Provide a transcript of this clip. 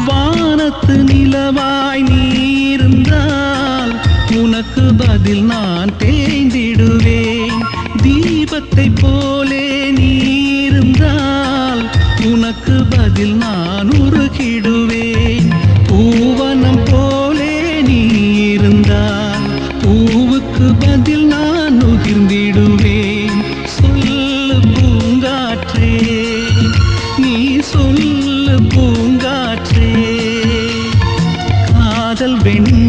வானத்து நிலவாய் நீ இருந்தால் உனக்கு பதில் நான் தேய்ந்திடுவேன். தீபத்தை போலே நீ இருந்தால் உனக்கு பதில் நான் உருகிடுவேன். பூவனம் போலே நீ இருந்தால் பூவுக்கு பதில் நான் உதிர்ந்திடுவேன். சொல்லு பூங்காற்றே, நீ சொல்லு பூங்காற்றே, காதல் வெண்